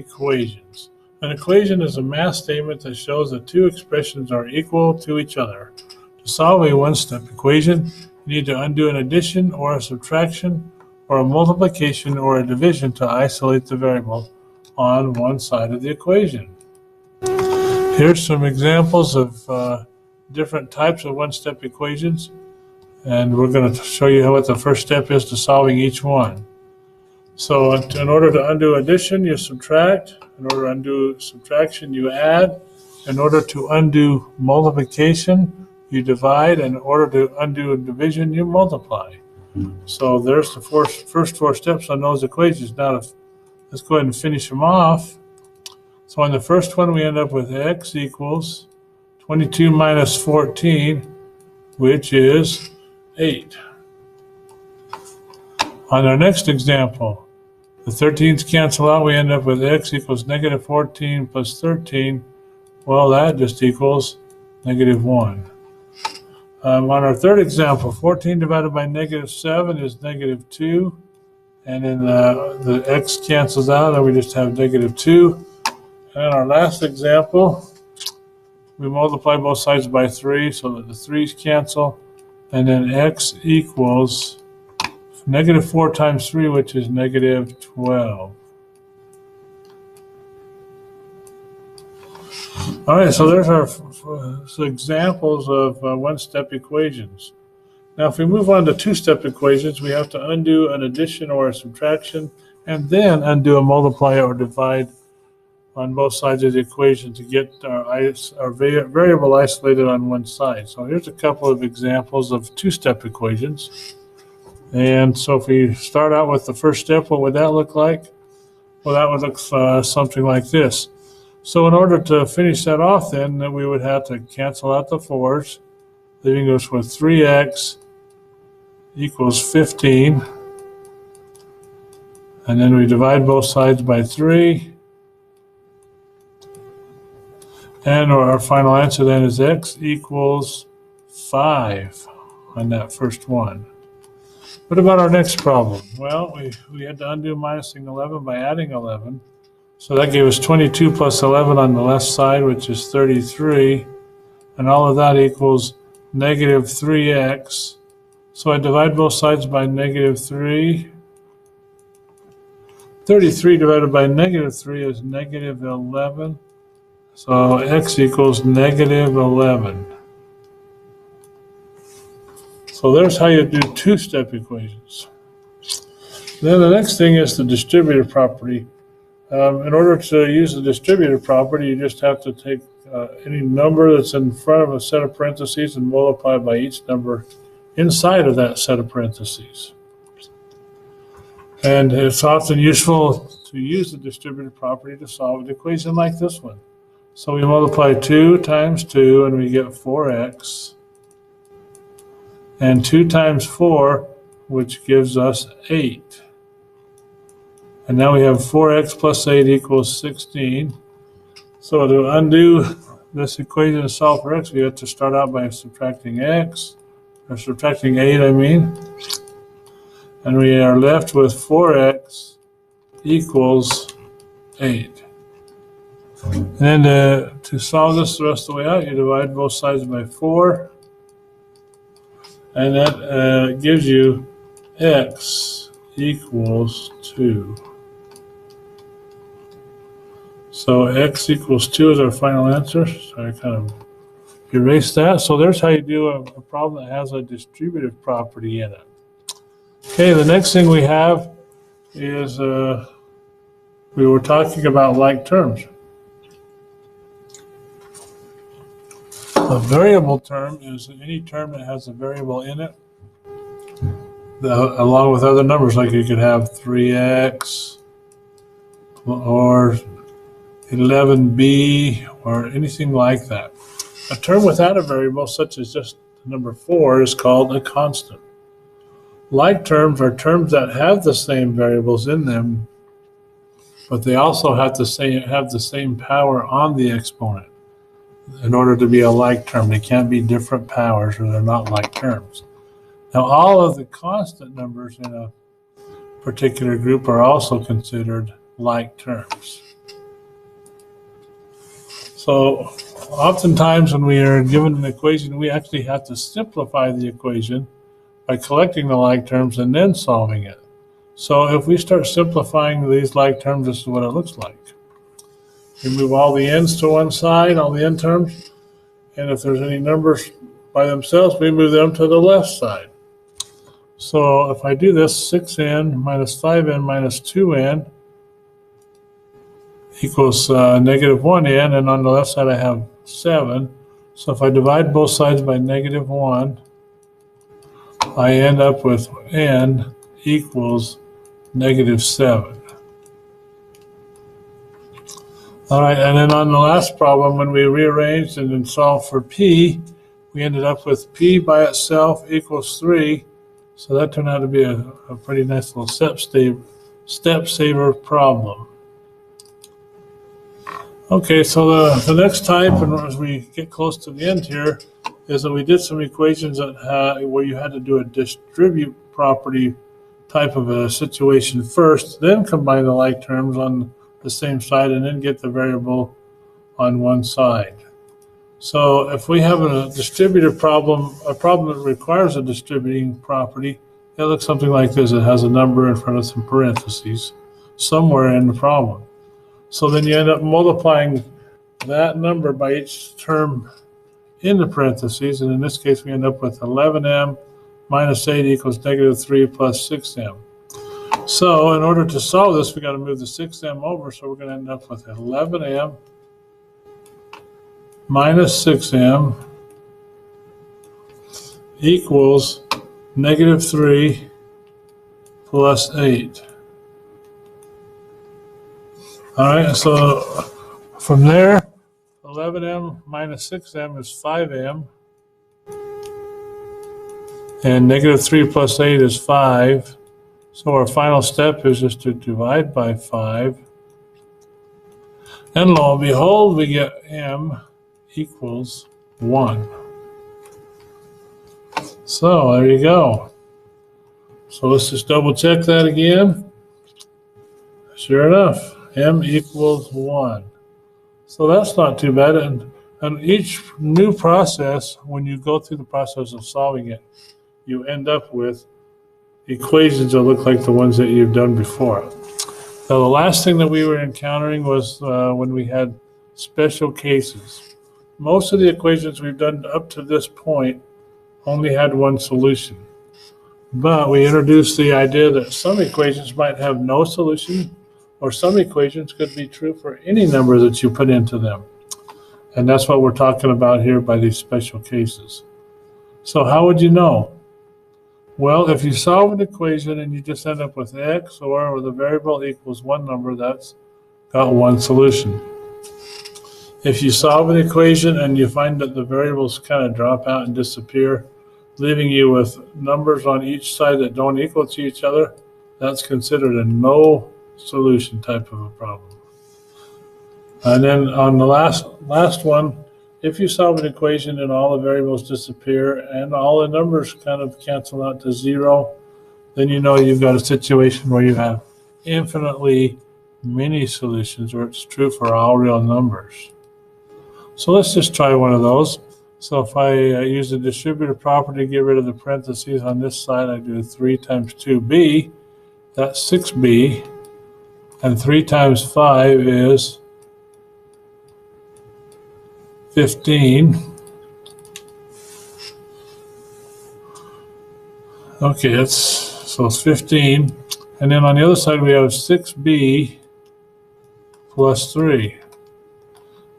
Equations. An equation is a math statement that shows that two expressions are equal to each other. To solve a one-step equation, you need to undo an addition or a subtraction or a multiplication or a division to isolate the variable on one side of the equation. Here's some examples of different types of one-step equations, and we're going to show you what the first step is to solving each one. So in order to undo addition, you subtract. In order to undo subtraction, you add. In order to undo multiplication, you divide. In order to undo division, you multiply. So there's the first four steps on those equations. Now let's go ahead and finish them off. So on the first one, we end up with x equals 22 minus 14, which is 8. On our next example, the 13s cancel out. We end up with x equals negative 14 plus 13. Well, that just equals negative 1. On our third example, 14 divided by negative 7 is negative 2. And then the x cancels out, and we just have negative 2. And in our last example, we multiply both sides by 3 so that the 3's cancel. And then x equals negative 4 times 3, which is negative 12. All right, so there's our examples of one-step equations. Now, if we move on to two-step equations, we have to undo an addition or a subtraction, and then undo a multiply or divide on both sides of the equation to get our variable isolated on one side. So here's a couple of examples of two-step equations. And so if we start out with the first step, what would that look like? Well, that would look something like this. So in order to finish that off, then we would have to cancel out the 4's, leaving us with 3x equals 15. And then we divide both sides by 3. And our final answer then is x equals 5 on that first one. What about our next problem? Well, we had to undo minusing 11 by adding 11. So that gave us 22 plus 11 on the left side, which is 33. And all of that equals negative 3x. So I divide both sides by negative 3. 33 divided by negative 3 is negative 11. So x equals negative 11. So there's how you do two-step equations. Then the next thing is the distributive property. In order to use the distributive property, you just have to take any number that's in front of a set of parentheses and multiply by each number inside of that set of parentheses. And it's often useful to use the distributive property to solve an equation like this one. So we multiply 2 times 2 and we get 4x. And 2 times 4, which gives us 8. And now we have 4x plus 8 equals 16. So to undo this equation and solve for x, we have to start out by subtracting x, or subtracting 8, I mean. And we are left with 4x equals 8. And then to solve this the rest of the way out, you divide both sides by 4. And that gives you x equals 2. So x equals 2 is our final answer. So I kind of erase that. So there's how you do a problem that has a distributive property in it. Okay, the next thing we have is we were talking about like terms. A variable term is any term that has a variable in it, along with other numbers, like you could have 3x or 11b or anything like that. A term without a variable, such as just number 4, is called a constant. Like terms are terms that have the same variables in them, but they also have the same power on the exponent. In order to be a like term, they can't be different powers or they're not like terms. Now, all of the constant numbers in a particular group are also considered like terms. So oftentimes when we are given an equation, we actually have to simplify the equation by collecting the like terms and then solving it. So if we start simplifying these like terms, this is what it looks like. We move all the n's to one side, all the n terms, and if there's any numbers by themselves, we move them to the left side. So if I do this, 6n minus 5n minus 2n equals negative 1n, and on the left side I have 7. So if I divide both sides by negative 1, I end up with n equals negative 7. All right, and then on the last problem, when we rearranged and then solved for p, we ended up with p by itself equals 3. So that turned out to be a pretty nice little step saver problem. Okay, so the next type, and as we get close to the end here, is that we did some equations that where you had to do a distribute property type of a situation first, then combine the like terms on the same side, and then get the variable on one side. So if we have a distributive problem, a problem that requires a distributing property, it looks something like this. It has a number in front of some parentheses somewhere in the problem. So then you end up multiplying that number by each term in the parentheses, and in this case we end up with 11m minus 8 equals negative 3 plus 6m. So in order to solve this, we got to move the 6m over, so we're going to end up with 11m minus 6m equals negative 3 plus 8. All right, so from there, 11m minus 6m is 5m, and negative 3 plus 8 is 5. So our final step is just to divide by 5. And lo and behold, we get m equals 1. So there you go. So let's just double check that again. Sure enough, m equals 1. So that's not too bad. And each new process, when you go through the process of solving it, you end up with equations that look like the ones that you've done before. Now, the last thing that we were encountering was when we had special cases. Most of the equations we've done up to this point only had one solution. But we introduced the idea that some equations might have no solution, or some equations could be true for any number that you put into them. And that's what we're talking about here by these special cases. So how would you know? Well, if you solve an equation and you just end up with x, or the variable equals one number, that's got one solution. If you solve an equation and you find that the variables kind of drop out and disappear, leaving you with numbers on each side that don't equal to each other, that's considered a no solution type of a problem. And then on the last one, if you solve an equation and all the variables disappear and all the numbers kind of cancel out to 0, then you know you've got a situation where you have infinitely many solutions, where it's true for all real numbers. So let's just try one of those. So if I use the distributive property to get rid of the parentheses on this side, I do 3 times 2b, that's 6b, and 3 times 5 is 15. Okay, so it's 15. And then on the other side we have 6b plus 3.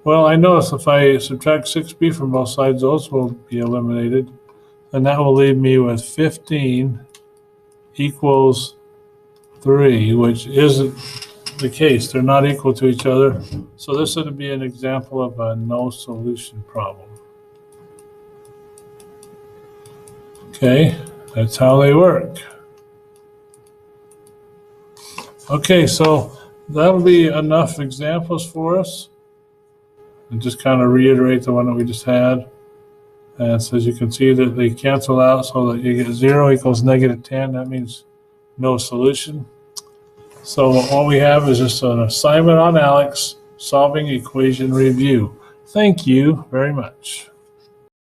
Well, I notice if I subtract 6b from both sides, those will be eliminated. And that will leave me with 15 equals 3, which isn't the case. They're not equal to each other. So this would be an example of a no solution problem. Okay, that's how they work. Okay, so that'll be enough examples for us. And just kind of reiterate the one that we just had. And so as you can see that they cancel out, so that you get 0 equals negative 10. That means no solution. So what we have is just an assignment on Alex, solving equation review. Thank you very much.